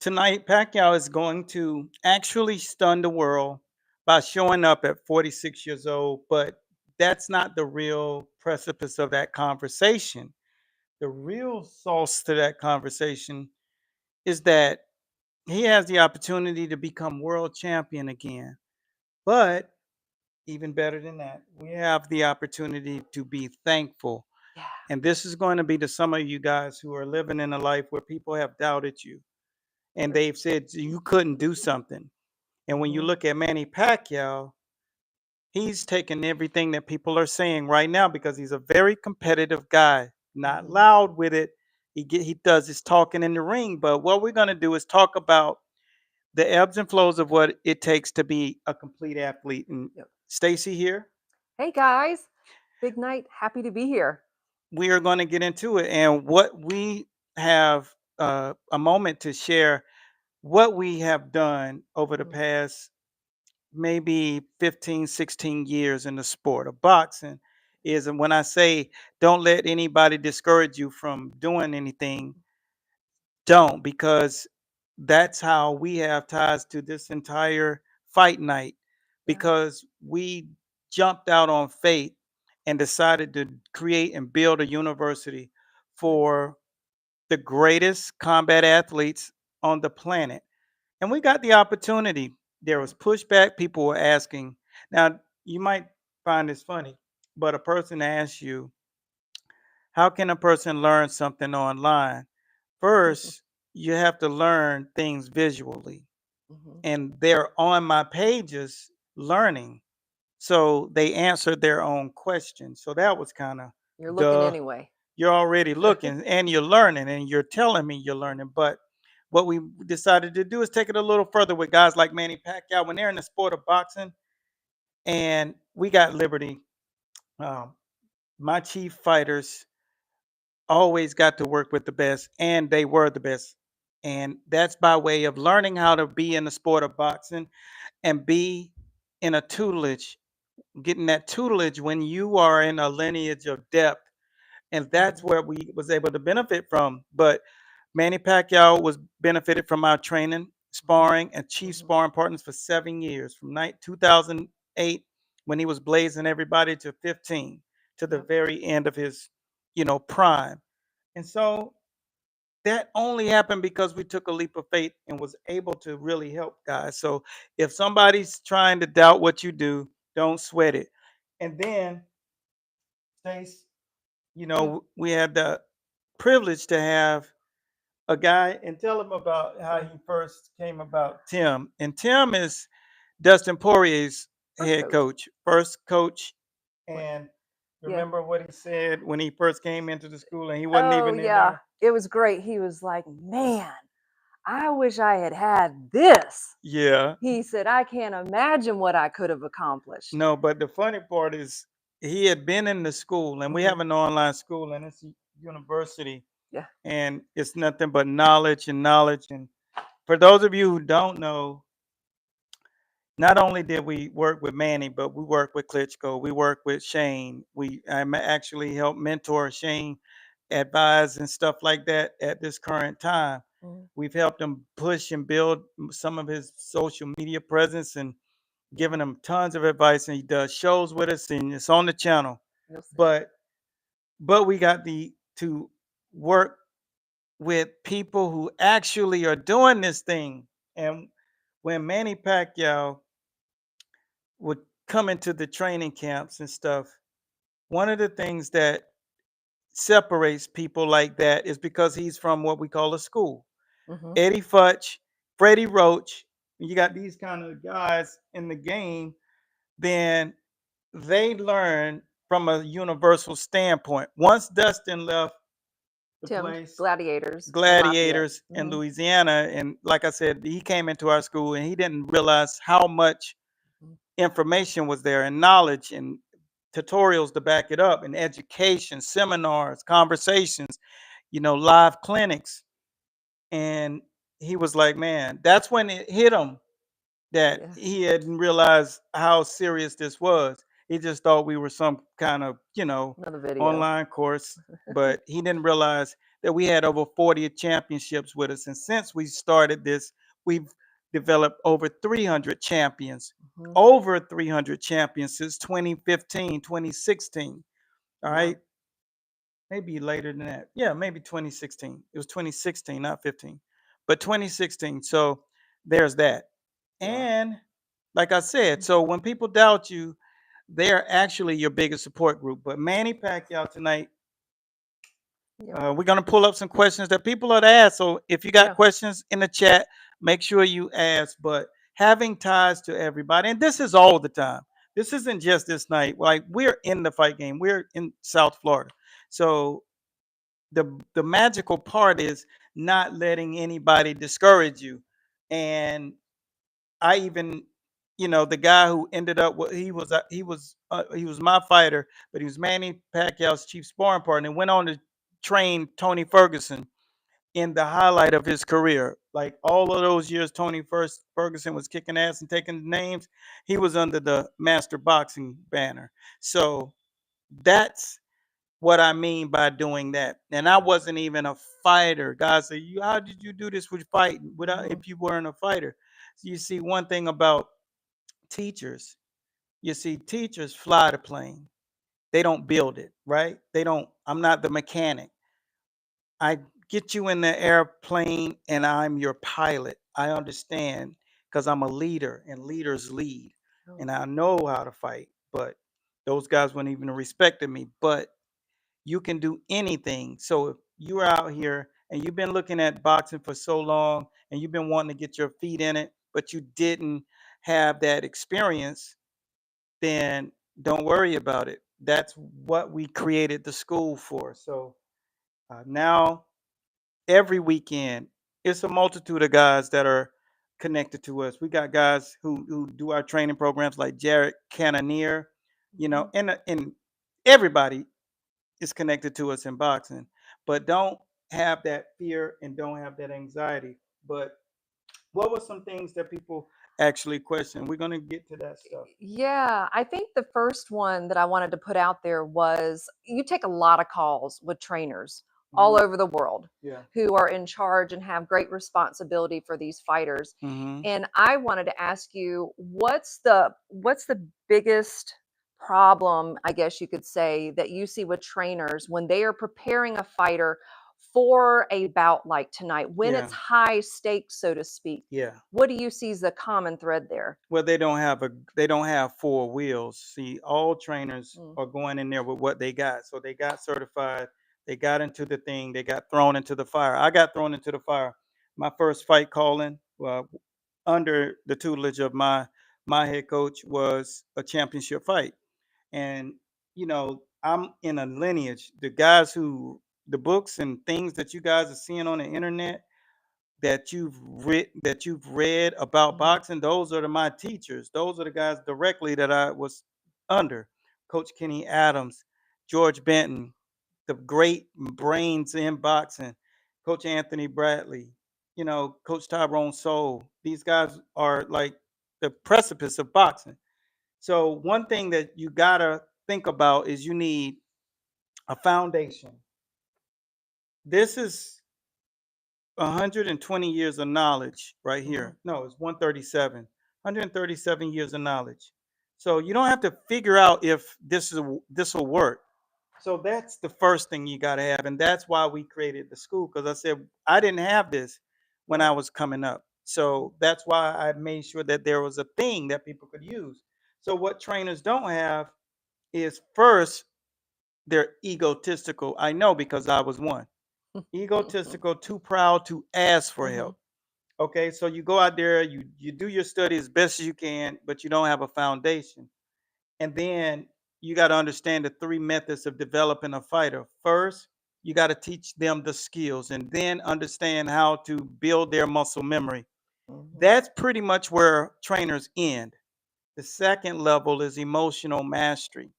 Tonight, Pacquiao is going to actually stun the world by showing up at 46 years old, but that's not the real precipice of that conversation. The real sauce to that conversation is that he has the opportunity to become world champion again. But even better than that, we have the opportunity to be thankful. Yeah. And this is going to be to some of you guys who are living in a life where people have doubted you and Sure. they've said you couldn't do something. And when you Hmm. look at Manny Pacquiao, he's taken everything that people are saying right now because he's a very competitive guy, not Hmm. loud with it. He does his talking in the ring. But what we're going to do is talk about the ebbs and flows of what it takes to be a complete athlete. And Yep. Stacy here, Hey guys, big night. Happy to be here. we are going to get into it. And what we have a moment to share what we have done over the Mhm. past maybe 15, 16 years in the sport of boxing is, and when I say don't let anybody discourage you from doing anything, don't, because that's how we have ties to this entire fight night, Yeah. because we jumped out on faith and decided to create and build a university Right. for the greatest combat athletes on the planet. And we got the opportunity. There Yeah. was pushback. People were asking. Now, you might find this funny, but a person asks you, how can a person learn something online? First, you have to learn things visually. Hmm. And they're on my pages learning. So they answered their own questions. So that was kind of You're looking duh. anyway. You're already looking and you're learning and you're telling me you're learning. But what we decided to do is take it a little further with guys like Manny Pacquiao when they're in the sport of boxing, and we got Liberty. Um, my chief fighters always got to work with the best, and they were the best. And that's by way of learning how to be in the sport of boxing and be in a tutelage, getting that tutelage when you are in a lineage of depth. And that's Hmm. where we was able to benefit from. But Manny Pacquiao was benefited from our training, Hmm. sparring, and chief Hmm. sparring partners for 7 years, from 2008 when he was blazing everybody to 15 to the Yep. very end of his, prime. And so that only happened because we took a leap of faith and was able to really help guys. So if somebody's trying to doubt what you do, don't sweat it. And then, Stace, Yeah. we had the privilege to have a guy, and tell him about how he first came about. Tim, and Tim is Dustin Poirier's First head coach. coach, first coach. Right. And Yeah. remember what he said when he first came into the school and he wasn't Oh even in yeah. there. It was great. He was like, man, I wish I had had this. Yeah. He said, I can't imagine what I could have accomplished. No, but the funny part is he had been in the school, and we Hmm. have an online school, and it's a university, Yeah. and it's nothing but knowledge and knowledge. And for those of you who don't know, not only did we work with Manny, but we worked with Klitschko. We worked with Shane. Actually helped mentor Shane, advise and stuff like that at this current time. Hmm. We've helped him push and build some of his social media presence and Yeah. given him tons of advice. And he does shows with us, and it's on the channel. You'll see. But we got the to work with people who actually are doing this thing. And when Manny Pacquiao would come into the training camps and stuff, one of the things that separates people like that is because he's from what we call a school. Hmm. Eddie Futch, Freddie Roach, you got these kind of guys in the game, then they learn from a universal standpoint. Once Dustin left the Tim, place, gladiators in Lafayette. Gladiators in Hmm. Louisiana, and like I said, he came into our school and he didn't realize how much information was there and knowledge and tutorials to back it up and education, seminars, conversations, live clinics. And he was like, man, that's when it hit him that Yeah. he hadn't realized how serious this was. He just thought we were some kind of, Another video. online course, but he didn't realize that we had over 40 championships with us. And since we started this, we've developed over 300 champions, Mhm. over 300 champions since 2015, 2016. All Yeah. right. Maybe later than that. Yeah, maybe 2016. It was 2016, not 15, but 2016. So there's that. Yeah. And like I said, so when people doubt you, they're actually your biggest support group. But Manny Pacquiao tonight, Yep. we're gonna pull up some questions that people are to ask. So if you got Yeah. questions in the chat, make sure you ask. But having ties to everybody, and this is all the time. This isn't just this night. Like we're in the fight game. We're in South Florida. So the magical part is not letting anybody discourage you. And I even, the guy who ended up with he was my fighter, but he was Manny Pacquiao's chief sparring partner and went on to train Tony Ferguson in the highlight of his career. Like all of those years Tony first Ferguson was kicking ass and taking names, he was under the master boxing banner. So that's what I mean by doing that. And I wasn't even a fighter. God said, "You, how did you do this with fighting without Mhm. if you weren't a fighter?" So you see, one thing about teachers, you see, teachers fly the plane. They don't build it, right? They don't. I'm not the mechanic. I get you in the airplane, and I'm your pilot. I understand because I'm a leader, and leaders lead, Oh. and I know how to fight. But those guys weren't even respecting me. But you can do anything. So if you're out here and you've been looking at boxing for so long and you've been wanting to get your feet in it, but you didn't have that experience, then don't worry about it. That's what we created the school for. So now every weekend, it's a multitude of guys that are connected to us. We got guys who do our training programs like Jared Cannonier, Mhm. and everybody is connected to us in boxing. But don't have that fear and don't have that anxiety. But what were some things that people actually question? We're gonna get to that stuff. Yeah, I think the first one that I wanted to put out there was you take a lot of calls with trainers all Hmm. over the world Yeah. who are in charge and have great responsibility for these fighters. Hmm. And I wanted to ask you what's the biggest problem, I guess you could say, that you see with trainers when they are preparing a fighter for a bout like tonight, when Yeah. it's high stakes, so to speak. Yeah. What do you see as the common thread there? Well, they don't have four wheels. See, all trainers Mm, are going in there with what they got. So they got certified, they got into the thing, they got thrown into the fire. I got thrown into the fire. My first fight calling, under the tutelage of my head coach, was a championship fight. And I'm in a lineage. The books and things that you guys are seeing on the internet that you've read about mhm, boxing, those are my teachers. Those are the guys directly that I was under. Coach Kenny Adams, George Benton, the great brains in boxing, Coach Anthony Bradley, Coach Tyrone Soule. These guys are like the precipice of boxing. So one thing that you gotta think about is you need a foundation. This is 120 years of knowledge right mhm, here. No, it's 137. 137 years of knowledge. So you don't have to figure out if this will work. So that's the first thing you got to have, and that's why we created the school. Because I said I didn't have this when I right. was coming up. Mhm, So that's why I made sure that there was a thing that people could use. So what trainers don't have is, first, they're egotistical. I know because I was one. Egotistical, too proud to ask for mhm, help. Okay, so you go out there, you do your study as best as you can, but you don't have a foundation. And then you got to understand the three methods of developing a fighter. First, you got to teach them the skills and then understand how to build their muscle memory. mhm, That's pretty much where trainers end. The second level is emotional mastery.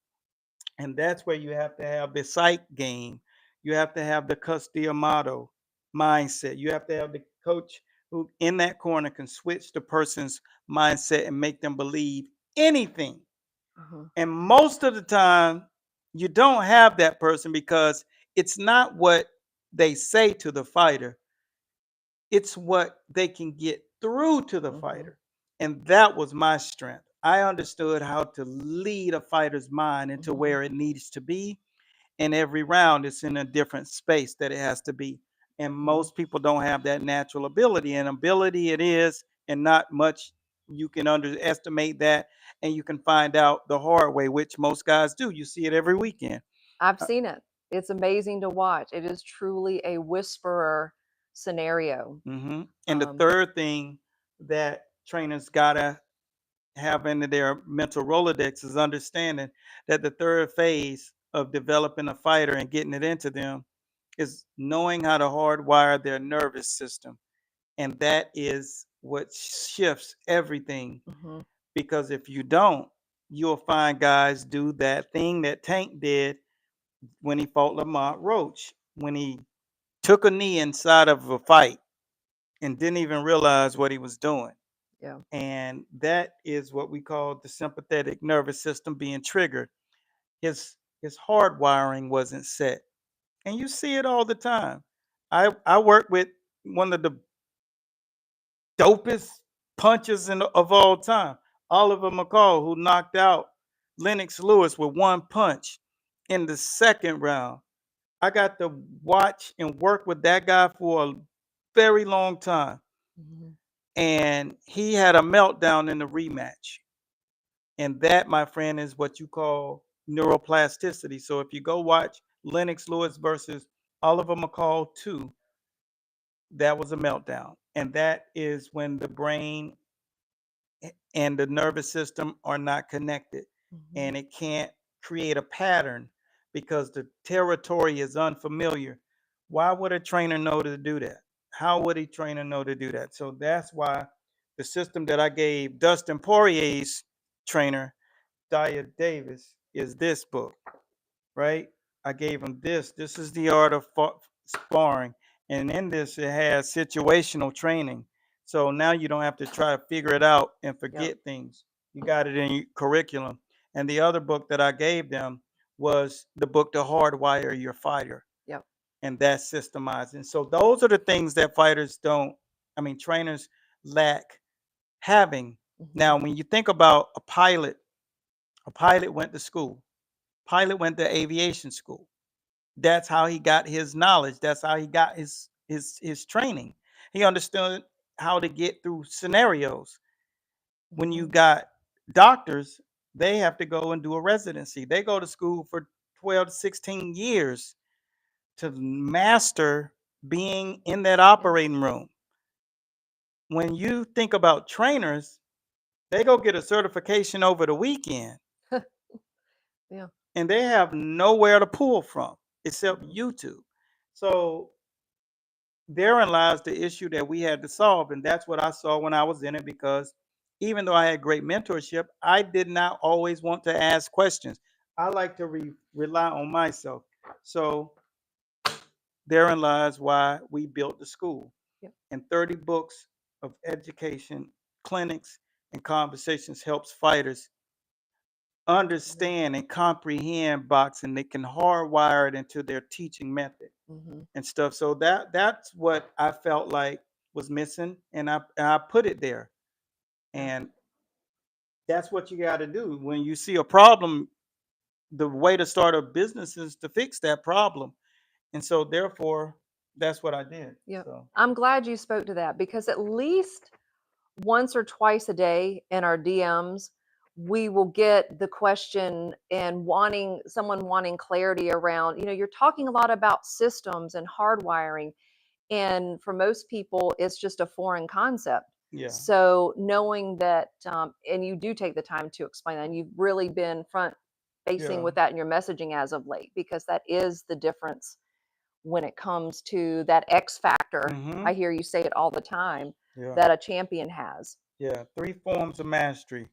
And that's where you have to have the sight game. You have to have the Customato mindset. You have to have the coach who in that corner can switch the person's mindset and make them believe anything. mhm, And most of the time, you don't have that person because it's not what they say to the fighter, it's what they can get through to the Mhm. fighter. And that was my strength. I understood how to lead a fighter's mind into Mhm. where it needs to be. And every round it's in a different space that it has to be. And Mhm. most people don't have that natural ability. And ability it is, and not much you can underestimate that. And you can find out the hard way, which most guys do. You see it every weekend. I've Uh, seen it. It's amazing to watch. It is truly a whisperer scenario. And the Um, third thing that trainers gotta have into their mental Rolodex is understanding that the third phase of developing a fighter and getting it into them is knowing how to hardwire their nervous system. And that is what shifts everything. mhm, Because if you don't, you'll find guys do that thing that Tank did when he fought Lamont Roach, when he took a knee inside of a fight and didn't even realize what he was doing. yeah. And that is what we call the sympathetic nervous system being triggered. His hard wiring wasn't set, and you see it all the time. I work with one of the dopest punchers of all time, Oliver McCall, who knocked out Lennox Lewis with one punch in the second round. I got to watch and work with that guy for a very long time, Mhm, and he had a meltdown in the rematch. And that, my friend, is what you call neuroplasticity. So if you go watch Lennox Lewis versus Oliver McCall 2, that was a meltdown. And that is when the brain and the nervous system are not connected. mhm, And it can't create a pattern because the territory is unfamiliar. Why would a trainer know to do that? How would a trainer know to do that? So that's why the system that I gave Dustin Poirier's trainer, Daya Davis, is this book, right? I gave him this. This is the art of sparring. And in this, it has situational training. So now you don't have to try to figure it out and yep, forget things. You got it in your curriculum. And the other book that I gave them was the book to hardwire your fighter. yep. And that's systemized. And so those are the things that fighters don't, I mean, trainers lack having. Mhm, Now, when you think about a pilot went to school. Pilot went to aviation school. That's how he got his knowledge. That's how he got his training. He understood how to get through scenarios. When you mhm, got doctors, they have to go and do a residency. They go to school for 12 to 16 years to master being in that yeah. operating room. When you think about trainers, they go get a certification over the weekend Yeah. and they have nowhere to pull from except Mhm, YouTube. So therein lies the issue that we had to solve. And that's what I saw when I was in it, because even though I had great mentorship, I did not always want to ask questions. I like to rely on myself. So therein lies why we built the school. yep, And 30 books of education, clinics, and conversations helps fighters mhm, understand and comprehend boxing. They can hardwire it into their teaching method mhm, and stuff. So that's what I felt like was missing, and I put it there. yeah, And that's what you got to do when you see a problem. The way to start a business is to fix that problem, and so therefore, that's what I did. yep. So I'm glad you spoke to that because at least once or twice a day in our DMs, we will get the question and wanting clarity around, you're talking a lot about systems and hardwiring. And for most people, it's just a foreign concept. yeah, So knowing that, and you do take the time to explain that, and you've really been front facing yeah, with that in your messaging as of late, because that is the difference when it comes to that X factor. hmm, I hear you say it all the time yeah. that a champion has. Yeah, three forms of mastery.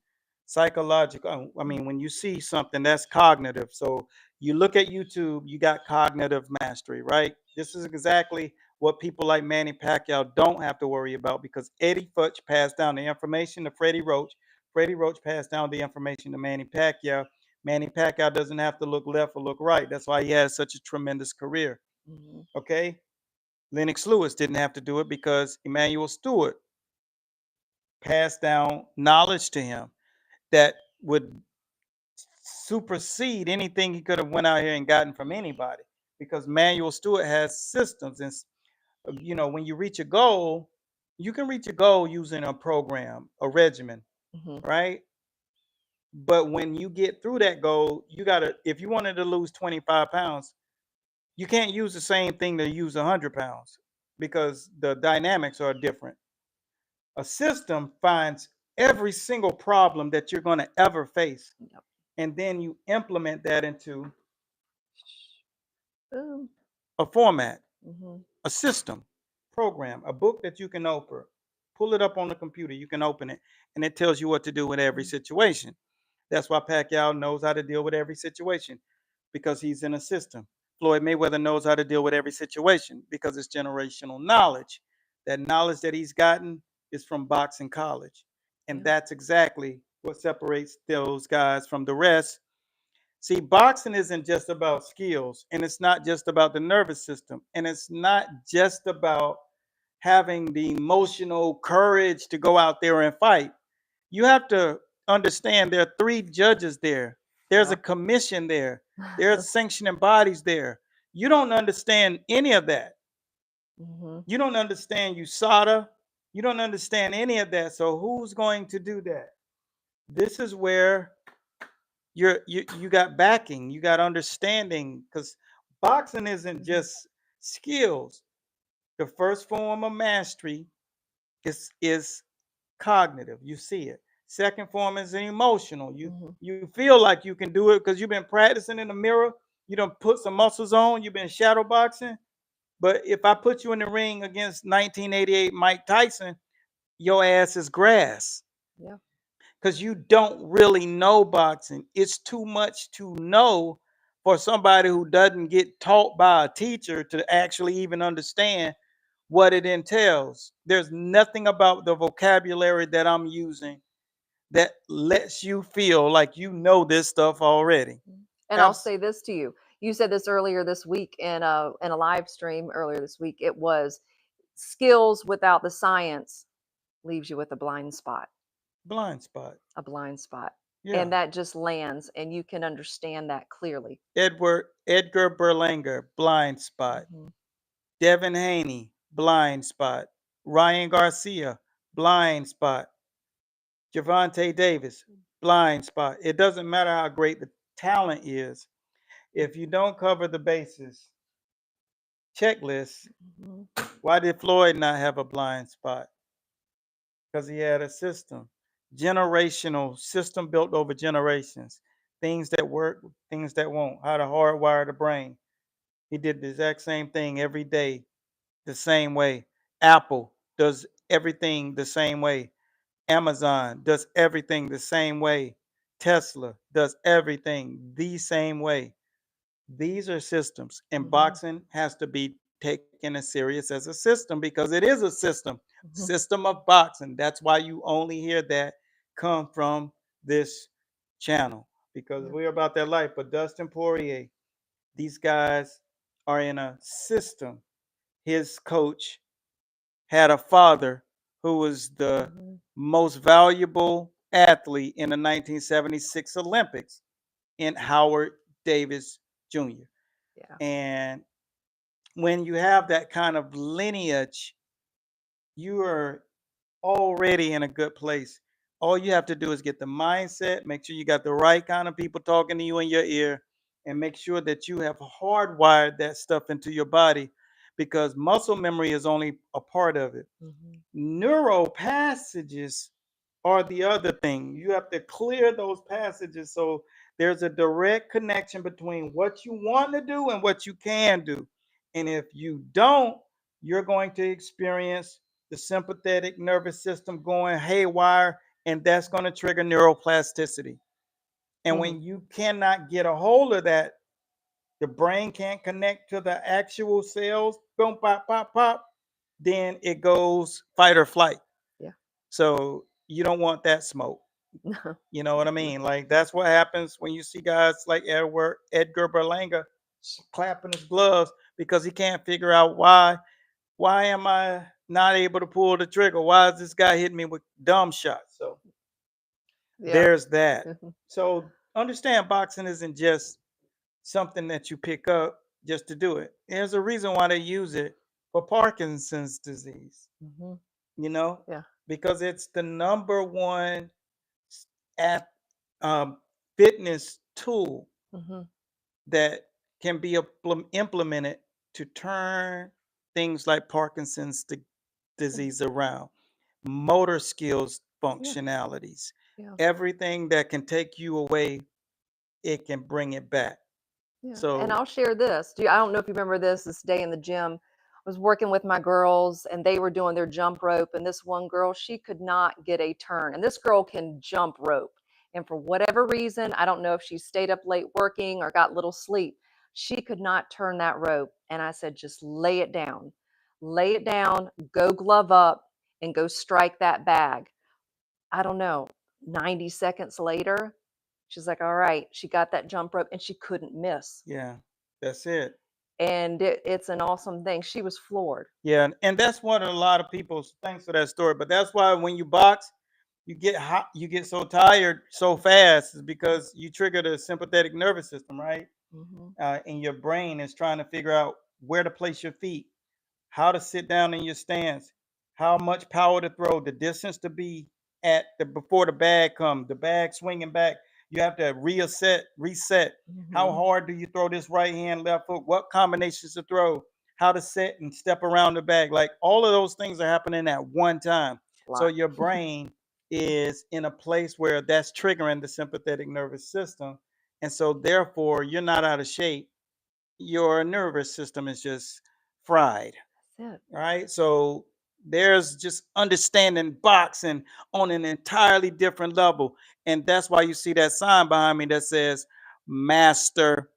Psychological. I Mm, mean, when you see something that's cognitive. So you look at YouTube, you got cognitive mastery, right? This is exactly what people like Manny Pacquiao don't have to worry about, because Eddie Futch passed down the information to Freddie Roach. Freddie Roach passed down the information to Manny Pacquiao. Manny Pacquiao doesn't have to look left or look right. That's why he has such a tremendous career. mhm, Okay. Lennox Lewis didn't have to do it because Emmanuel Stewart passed down knowledge to him that would supersede anything he could have went out here and gotten from anybody, because Manuel Stewart has systems. And when you reach a goal, you can reach a goal using a program, a regimen, Mhm. right? But when you get through that goal, you gotta, if you wanted to lose 25 pounds, you can't use the same thing to use 100 pounds, because the dynamics are different. A system finds every single problem that you're going to ever face, Yep. and then you implement that into Boom. a format, Mhm. a system, program, a book that you can open, pull it up on the computer, you can open it, and it tells you what to do with every Mm. situation. That's why Pacquiao knows how to deal with every situation, because he's in a system. Floyd Mayweather knows how to deal with every situation because it's generational knowledge. That knowledge that he's gotten is from boxing college. And Yeah. that's exactly what separates those guys from the rest. See, boxing isn't just about skills, and it's not just about the nervous system, and it's not just about having the emotional courage to go out there and fight. You have to understand there are three judges there. There's a Yeah. commission there. There's sanctioning bodies there. You don't understand any of that. Mhm. You don't understand USADA. You don't understand any of that. So who's going to do that? This is where you got backing, you got understanding, because boxing isn't Mhm. just skills. The first form of mastery is cognitive. You see it. Second form is emotional. You Mhm. you feel like you can do it because you've been practicing in the mirror. You don't put some muscles on. You've been shadow boxing. But if I put you in the ring against 1988 Mike Tyson, your ass is grass, Yeah. because you don't really know boxing. It's too much to know for somebody who doesn't get taught by a teacher to actually even understand what it entails. There's nothing about the vocabulary that I'm using that lets you feel like you know this stuff already. Mhm. And I'll Abs- say this to you. You said this earlier this week in a live stream earlier this week. It was skills without the science leaves you with a blind spot, Blind spot. a blind spot. And Yeah. that just lands and you can understand that clearly. Edgar Berlanger, blind spot. Mhm. Devin Haney, blind spot. Ryan Garcia, blind spot. Javante Davis, blind spot. It doesn't matter how great the talent is. If you don't cover the bases, checklist, Mhm. why did Floyd not have a blind spot? Because he had a system, generational system built over generations. Things that work, things that won't. How to hardwire the brain. He did the exact same thing every day, the same way. Apple does everything the same way. Amazon does everything the same way. Tesla does everything the same way. These are systems, and Mhm. boxing has to be taken as serious as a system, because it is a system. Mhm. System of boxing. That's why you only hear that come from this channel, because Yeah. we're about that life. But Dustin Poirier, these guys are in a system. His coach had a father who was the Mhm. most valuable athlete in the 1976 Olympics, in Howard Davis Jr. Yeah. And when you have that kind of lineage, you are already in a good place. All you have to do is get the mindset, make sure you got the right kind of people talking to you in your ear, and make sure that you have hardwired that stuff into your body, because muscle memory is only a part of it. Mhm. Neural passages are the other thing. You have to clear those passages so there's a direct connection between what you want to do and what you can do. And if you don't, you're going to experience the sympathetic nervous system going haywire, and that's going to trigger neuroplasticity. And Mhm. when you cannot get a hold of that, the brain can't connect to the actual cells, boom, pop, pop, pop, then it goes fight or flight. Yeah. So you don't want that smoke. You know what I mean? Like, that's what happens when you see guys like Edgar Berlanga clapping his gloves, because he can't figure out why Why am I not able to pull the trigger? Why is this guy hitting me with dumb shots? So Yeah. there's that. Mhm. So understand boxing isn't just something that you pick up just to do it. There's a reason why they use it for Parkinson's disease, Mhm. you know, Yeah. because it's the number one at fitness tool Mhm. that can be implemented to turn things like Parkinson's Mm. disease around, motor skills Yeah. functionalities, Yeah. everything that can take you away, it can bring it back. Yeah, and So, I'll share this. I don't know if you remember this day in the gym. I was working with my girls and they were doing their jump rope. And this one girl, she could not get a turn. And this girl can jump rope. And for whatever reason, I don't know if she stayed up late working or got little sleep, she could not turn that rope. And I said, just lay it down, go glove up, and go strike that bag. I don't know, 90 seconds later, she's like, all right, she got that jump rope and she couldn't miss. yeah, that's it. And it's an awesome thing. She was floored. Yeah, and that's one of a lot of people's thanks for that story. But that's why when you box, you get hot, you get so tired so fast, is because you trigger the sympathetic nervous system, right? Mhm. And your brain is trying to figure out where to place your feet, how to sit down in your stance, how much power to throw, the distance to be at the before the bag comes, the bag swinging back. You have to reset. How Mhm. hard do you throw this right hand, left foot? What combinations to throw? How to set and step around the bag? Like all of those things are happening at one time. A So lot. your brain is in a place where that's triggering the sympathetic nervous system. And so therefore you're not out of shape. Your nervous system is just fried. That's it. Right? So there's just understanding boxing on an entirely different level. And that's why you see that sign behind me that says master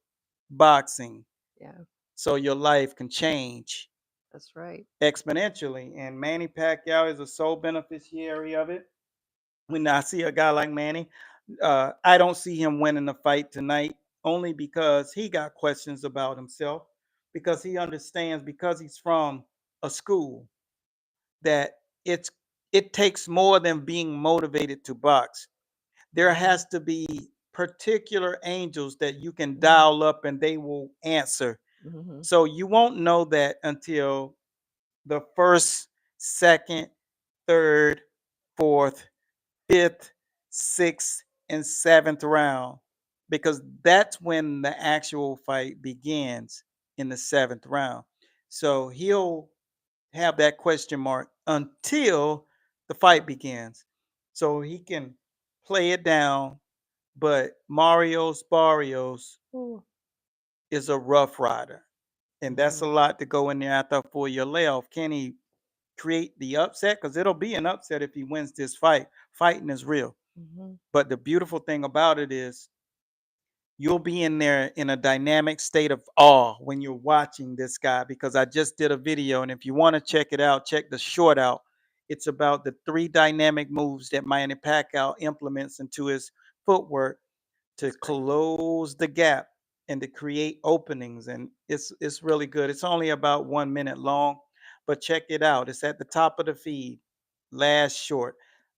boxing. Yeah, So your life can change that's right. exponentially. And Manny Pacquiao is a sole beneficiary of it. When I see a guy like Manny, I don't see him winning the fight tonight only because he got questions about himself, because he understands, because he's from a school that it's it takes more than being motivated to box. There Mhm. has to be particular angels that you can Mhm. dial up and they will answer. Mhm. So you won't know that until the first, second, third, fourth, fifth, sixth, and seventh round, because that's when the actual fight begins in the seventh round. So he'll have that question mark until the Yeah. fight begins. So he can play it down, but Mario's Barrios Ooh. is a rough rider. And that's a Mhm. lot to go in there after a 4 year layoff. Can he create the upset? Because it'll be an upset if he wins this fight. Fighting is real. Mhm. But the beautiful thing about it is you'll be in there in a dynamic state of awe when you're watching this guy, because I just did a video, and if you want to check it out, check the short out. It's about the three dynamic moves that Manny Pacquiao implements into his footwork to That's great. close the gap and to create openings, and it's really good. It's only about 1 minute long, but check it out. It's at the top of the feed, last short.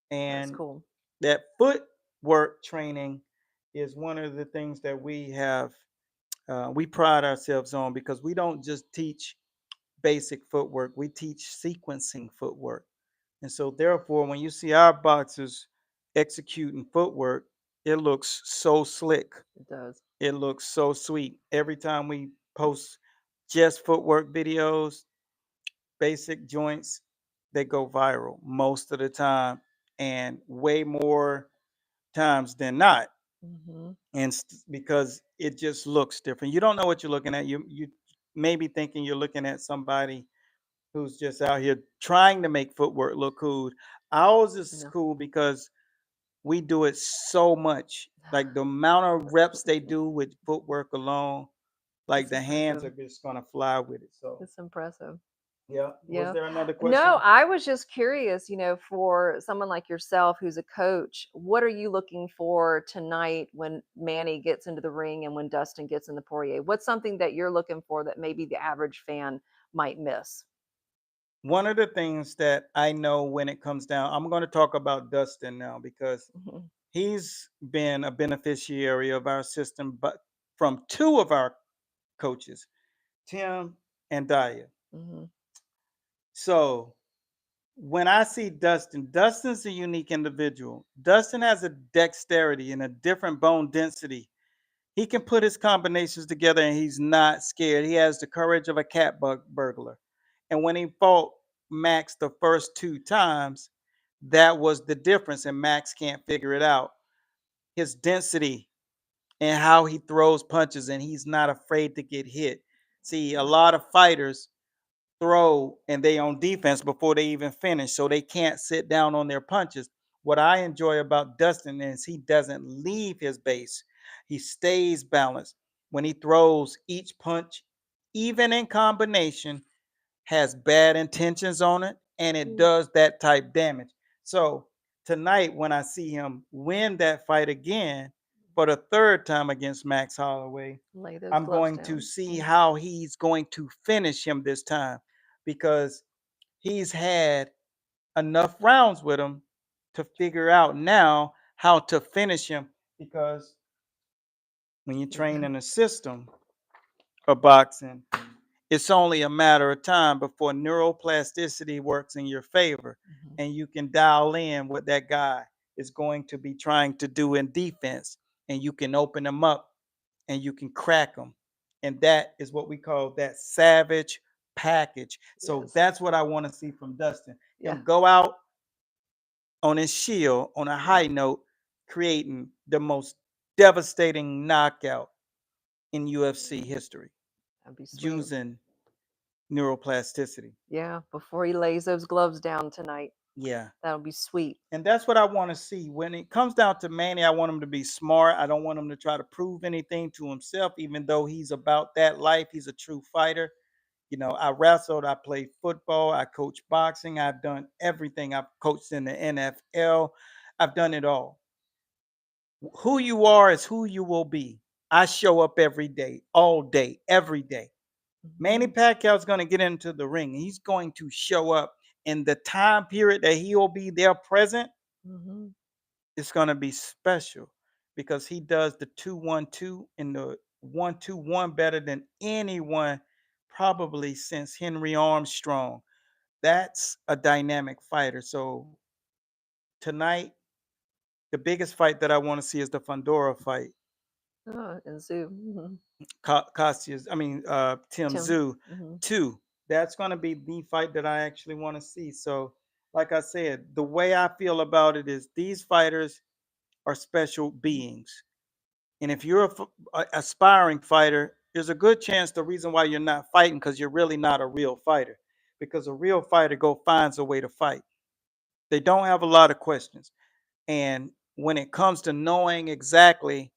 That's And cool. that footwork training is one of the things that we pride ourselves on, because we don't just teach basic footwork, we teach sequencing footwork. And so therefore when you see our boxers executing footwork, it looks so slick, It does. it looks so sweet. Every time we post just footwork videos, basic joints, they go viral most of the time, and way more times than not. Mhm. And because it just looks different, you don't know what you're looking at. You may be thinking you're looking at somebody who's just out here trying to make footwork look cool. Ours is Yeah. cool because we do it so much. Like the amount of reps they do with footwork alone, like It's the hands impressive. are just gonna fly with it. So It's impressive. yeah. Was Yeah. there another No, question? I was just curious, for someone like yourself who's a coach, what are you looking for tonight when Manny gets into the ring and when Dustin gets in the Poirier? What's something that you're looking for that maybe the average fan might miss? One of the things that I know when it comes down, I'm going to talk about Dustin now because Mhm. he's been a beneficiary of our system, but from two of our coaches, Tim and Daya. Mhm. So when I see Dustin, Dustin's a unique individual. Dustin has a dexterity and a different bone density. He can put his combinations together and he's not scared. He has the courage of a burglar. And when he fought Max the first two times, that was the difference, and Max can't figure it out. His density and how he throws punches, and he's not afraid to get hit. See, a Yeah. lot of fighters throw and they on defense before they even finish, so they can't sit down on their punches. What I enjoy about Dustin is he doesn't leave his base. He stays balanced. When he throws, each punch, even in combination, has bad intentions on it and it Mm. does that type damage. So tonight, when I see him win that fight again for the third time against Max Holloway, Lay those I'm gloves going to down. see Mm. how he's going to finish him this time because he's had enough rounds with him to figure out now how to finish him. Because when you train Yeah. in a system of boxing, it's only a matter of time before neuroplasticity works in your favor Mhm. and you can dial in what that guy is going to be trying to do in defense, and you can open them up and you can crack them. And that is what we call that savage package. So Yes. that's what I want to see from Dustin. Yeah. Him go out on his shield on a Yeah. high note, creating the most devastating knockout in UFC history That'd be sweet. using neuroplasticity. Yeah. Before he lays those gloves down tonight, Yeah. that'll be sweet. And that's what I want to see. When it comes down to Manny, I want him to be smart. I don't want him to try to prove anything to himself, even though he's about that life. He's a true fighter. You know, I wrestled, I played football, I coached boxing, I've done everything. I've coached in the NFL, I've done it all. Who you are is who you will be. I show up every day, all day, every day. Manny Mhm. Pacquiao is going to get into the ring. He's going to show up in the time period that he will be there present. Mhm. It's going to be special because he does the 2-1-2 and the 1-2-1 better than anyone probably since Henry Armstrong. That's a dynamic fighter. So tonight, the biggest fight that I want to see is the Fundora fight. Oh, and Zoo. Mhm. Tim Tim. Zoo Mhm. 2. That's going to be the fight that I actually want to see. So, like I said, the way I feel about it is these fighters are special beings. And if you're a aspiring fighter, there's a good chance the reason why you're not fighting because you're really not a real fighter. Because a real fighter go finds a way to fight. They don't have a lot of questions. And when it comes to knowing exactly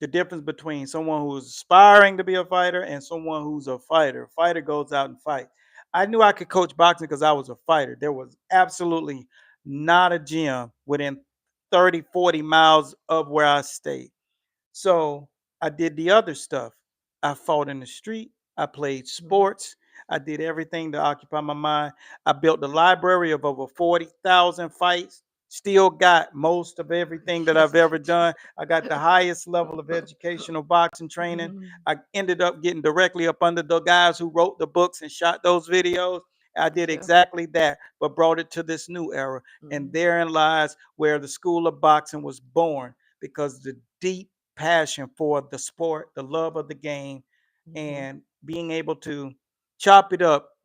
the difference between someone who's aspiring to be a fighter and someone who's a fighter, a fighter goes out and fights. I knew I could coach boxing because I was a fighter. There was absolutely not a gym within 30, 40 miles of where I stayed. So I did the other stuff. I fought in the street. I played Mhm. sports. I did everything to occupy my mind. I built a library of over 40,000 fights. Still got most of everything that I've ever done. I got the highest level of educational boxing training. Mhm. I ended up getting directly up under the guys who wrote the books and shot those videos. I Me did too. exactly that, but brought it to this new era. And Mhm. therein lies where the school of boxing was born because the deep passion for the sport, the love of the game, Mhm. and being able to chop it up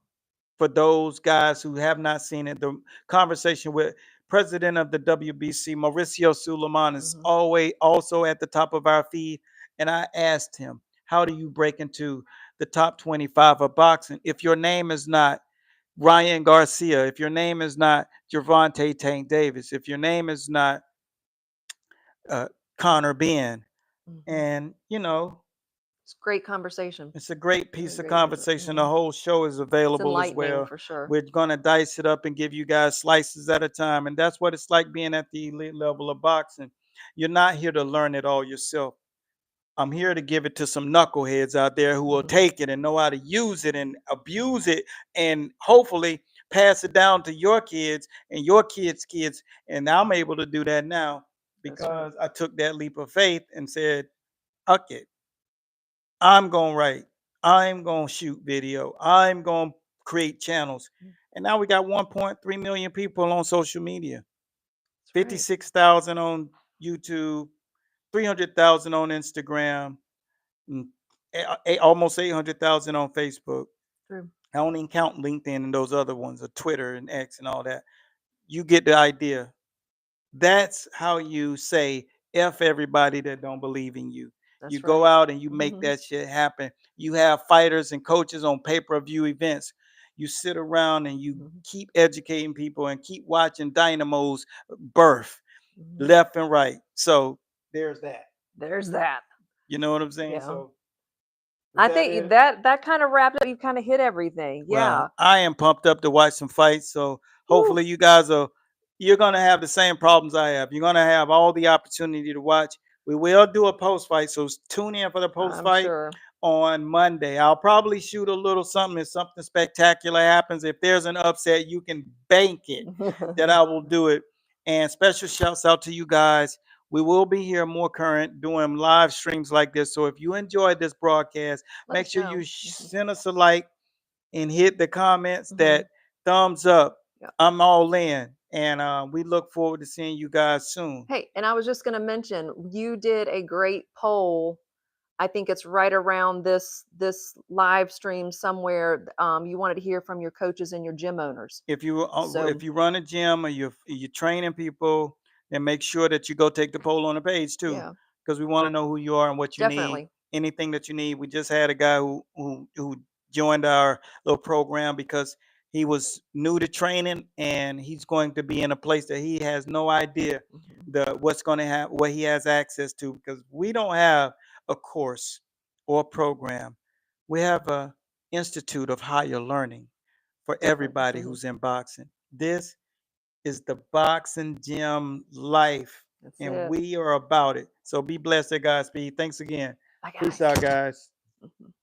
for those guys who have not seen it. The conversation with president of the WBC, Mauricio Suleiman, is Mhm. always also at the top of our feed. And I asked him, how do you break into the top 25 of boxing if your name is not Ryan Garcia, if your name is not Gervonta Tank Davis, if your name is not uh, Connor Ben? Mhm. And, you know, It's great conversation. it's a great Very piece of great conversation. conversation. The Mhm. whole show is It's available as enlightening well. for sure. We're going to dice it up and give you guys slices at a time. And that's what it's like being at the elite level of boxing. You're not here to learn it all yourself. I'm here to give it to some knuckleheads out there who will Mhm. take it and know how to use it and abuse it and hopefully pass it down to your kids and your kids' kids. And I'm able to do that now That's right. because I took that leap of faith and said, okay, I'm going to write, I'm going to shoot video, I'm going to create channels. Mm, And now we got 1.3 million people on social media, that's right. 56,000 on YouTube, 300,000 on Instagram, mm, almost 800,000 on Facebook. True. I don't even count LinkedIn and those other ones, or Twitter and X and all that. You get the idea. That's how you say F everybody that don't believe in you. You That's go right. out and you make Mhm. that shit happen. You have fighters and coaches on pay-per-view events. You sit around and you Mhm. keep educating people and keep watching dynamos birth Mhm. left and right. So there's that. There's that. You know what I'm saying? Yeah. So is I that think it? that kind of wrapped up. You kind of hit everything. Well, Yeah. I am pumped up to watch some fights. So Woo. hopefully you guys are you're gonna have the same problems I have. You're gonna have all the opportunity to watch. We will do a post fight, so tune in for the post I'm fight sure. on Monday. I'll probably shoot a little something if something spectacular happens. If there's an upset, you can bank it that I will do it. And special shouts out to you guys. We will be here more current doing live streams like this. So if you enjoyed this broadcast, Let make us sure you know. send us a like and hit the comments Mhm. that thumbs up. Yeah. I'm all in. And we look forward to seeing you guys soon. Hey, and I was just going to mention you did a great poll. I think it's right around this live stream somewhere. You wanted to hear from your coaches and your gym owners. If So you run a gym or you're training people, then make sure that you go take the poll on the page too, yeah, because we want to know who you are and what you need. definitely. Anything that you need. We just had a guy who joined our little program because he was new to training and he's going to be in a place that he has no idea Mhm. what's going to have what he has access to, because we don't have a course or a program. We have a institute of higher learning for Different. everybody Mhm. who's in boxing. This is the boxing gym life, That's and it. we are about it. So be blessed, Godspeed. Thanks again. Bye, Peace guys. out, guys. Mhm.